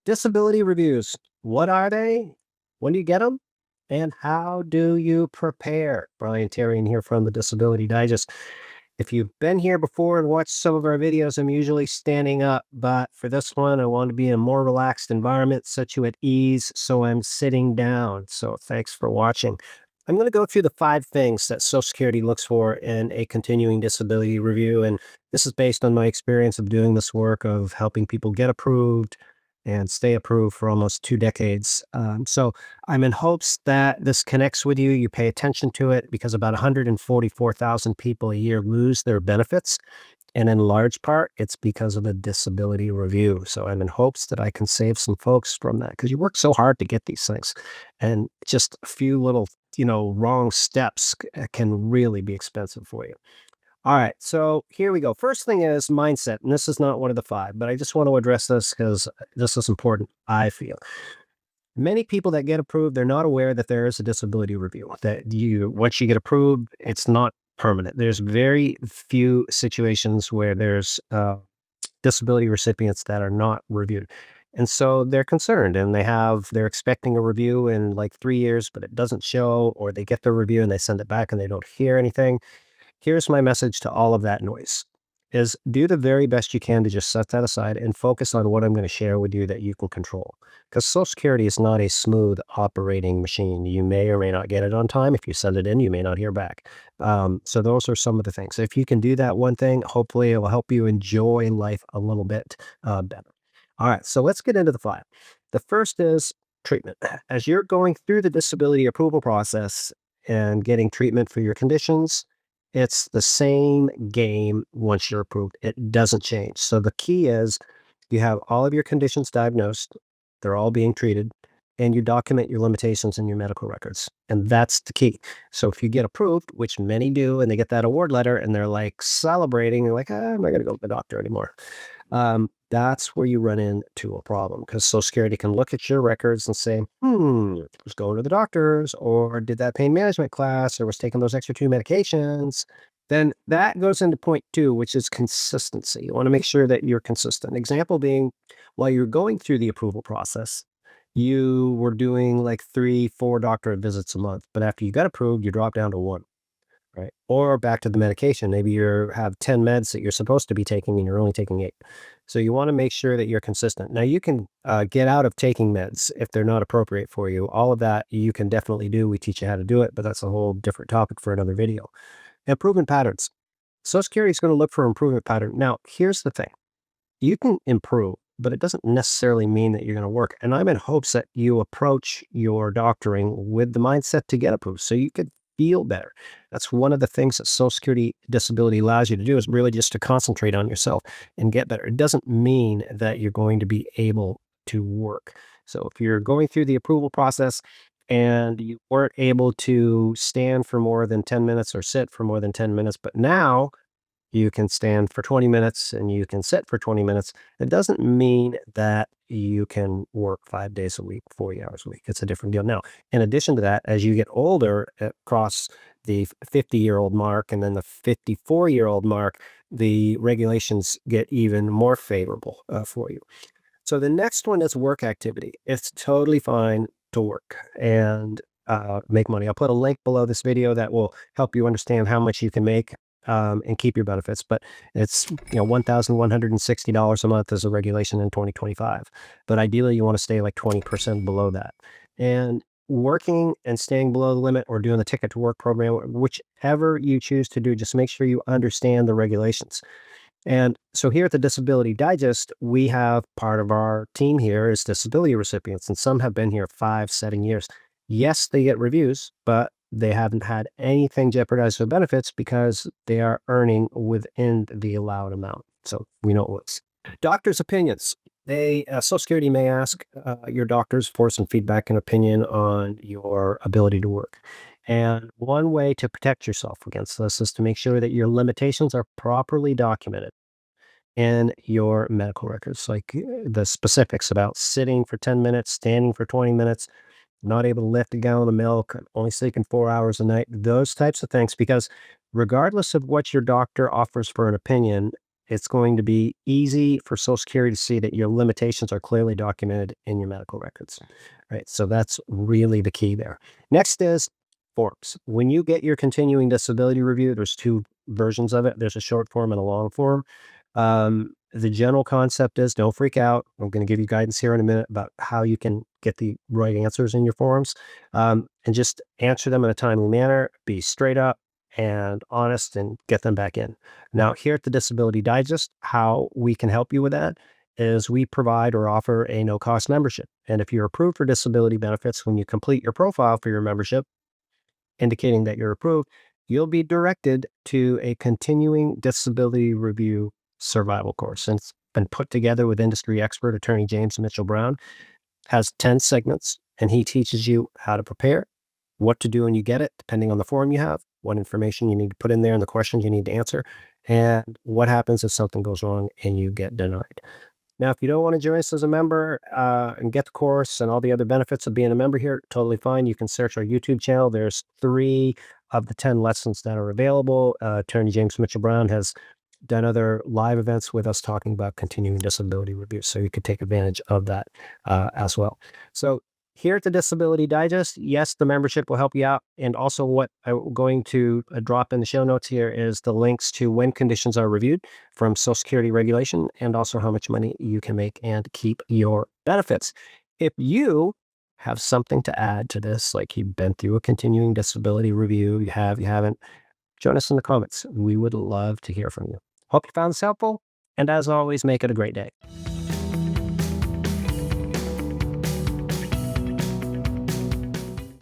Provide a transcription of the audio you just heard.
Disability reviews. What are they? When do you get them? And how do you prepare? Brian Terrian here from the Disability Digest. If you've been here before and watched some of our videos, I'm usually standing up, but for this one, I want to be in a more relaxed environment, set you at ease, so I'm sitting down. So thanks for watching. I'm going to go through the 5 things that Social Security looks for in a continuing disability review. And this is based on my experience of doing this work of helping people get approved and stay approved for almost 2 decades. So I'm in hopes that this connects with you. You pay attention to it because about 144,000 people a year lose their benefits. And in large part, it's because of a disability review. So I'm in hopes that I can save some folks from that because you work so hard to get these things. And just a few little, wrong steps can really be expensive for you. All right, so here we go. First thing is mindset, and this is not one of the 5, but I just want to address this because this is important, I feel. Many people that get approved, they're not aware that there is a disability review, that once you get approved, it's not permanent. There's very few situations where there's disability recipients that are not reviewed. And so they're concerned and they're expecting a review in like 3 years, but it doesn't show, or they get the review and they send it back and they don't hear anything. Here's my message to all of that noise is do the very best you can to just set that aside and focus on what I'm going to share with you that you can control. Because Social Security is not a smooth operating machine. You may or may not get it on time. If you send it in, you may not hear back. So those are some of the things. If you can do that one thing, hopefully it will help you enjoy life a little bit better. All right, so let's get into the 5. The first is treatment. As you're going through the disability approval process and getting treatment for your conditions, it's the same game once you're approved. It doesn't change. So the key is you have all of your conditions diagnosed, they're all being treated, and you document your limitations in your medical records. And that's the key. So if you get approved, which many do, and they get that award letter and they're like celebrating, they're like, I'm not going to go to the doctor anymore. That's where you run into a problem because Social Security can look at your records and say, was going to the doctors or did that pain management class or was taking those extra 2 medications. Then that goes into point 2, which is consistency. You want to make sure that you're consistent. Example being, while you're going through the approval process, you were doing like 3, 4 doctor visits a month. But after you got approved, you drop down to 1. Right. Or back to the medication. Maybe you have 10 meds that you're supposed to be taking and you're only taking 8. So you want to make sure that you're consistent. Now you can get out of taking meds if they're not appropriate for you. All of that you can definitely do. We teach you how to do it, but that's a whole different topic for another video. Improvement patterns. Social Security is going to look for improvement pattern. Now, here's the thing. You can improve, but it doesn't necessarily mean that you're going to work. And I'm in hopes that you approach your doctoring with the mindset to get approved so you could feel better. That's one of the things that Social Security disability allows you to do is really just to concentrate on yourself and get better. It doesn't mean that you're going to be able to work. So if you're going through the approval process and you weren't able to stand for more than 10 minutes or sit for more than 10 minutes, but now you can stand for 20 minutes and you can sit for 20 minutes. It doesn't mean that you can work 5 days a week, 40 hours a week. It's a different deal. Now, in addition to that, as you get older, across the 50-year-old mark and then the 54-year-old mark, the regulations get even more favorable for you. So the next one is work activity. It's totally fine to work and make money. I'll put a link below this video that will help you understand how much you can make and keep your benefits. But it's $1,160 a month as a regulation in 2025. But ideally, you want to stay like 20% below that. And working and staying below the limit or doing the ticket to work program, whichever you choose to do, just make sure you understand the regulations. And so here at the Disability Digest, we have part of our team here is disability recipients, and some have been here 5, 7 years. Yes, they get reviews, but they haven't had anything jeopardize their benefits because they are earning within the allowed amount. So we know what's doctors' opinions. Social Security may ask your doctors for some feedback and opinion on your ability to work. And one way to protect yourself against this is to make sure that your limitations are properly documented in your medical records, like the specifics about sitting for 10 minutes, standing for 20 minutes, not able to lift a gallon of milk, only sleeping 4 hours a night, those types of things. Because regardless of what your doctor offers for an opinion, It's going to be easy for Social Security to see that your limitations are clearly documented in your medical records, right? So that's really the key there. Next is forms. When you get your continuing disability review, there's two versions of it. There's a short form and a long form. The general concept is don't freak out. I'm going to give you guidance here in a minute about how you can get the right answers in your forms, and just answer them in a timely manner. Be straight up and honest and get them back in. Now, here at the Disability Digest, how we can help you with that is we provide or offer a no cost membership. And if you're approved for disability benefits, when you complete your profile for your membership, indicating that you're approved, you'll be directed to a continuing disability review survival course. And it's been put together with industry expert attorney James Mitchell Brown, has 10 segments, and he teaches you how to prepare, what to do when you get it, depending on the form you have, what information you need to put in there, and the questions you need to answer, and what happens if something goes wrong and you get denied. Now, if you don't want to join us as a member and get the course and all the other benefits of being a member here, totally fine. You can search our YouTube channel. There's 3 of the 10 lessons that are available. Attorney James Mitchell Brown has done other live events with us talking about continuing disability review. So you could take advantage of that as well. So here at the Disability Digest, yes, the membership will help you out. And also what I'm going to drop in the show notes here is the links to when conditions are reviewed from Social Security regulation and also how much money you can make and keep your benefits. If you have something to add to this, like you've been through a continuing disability review, you haven't, join us in the comments. We would love to hear from you. Hope you found this helpful. And as always, make it a great day.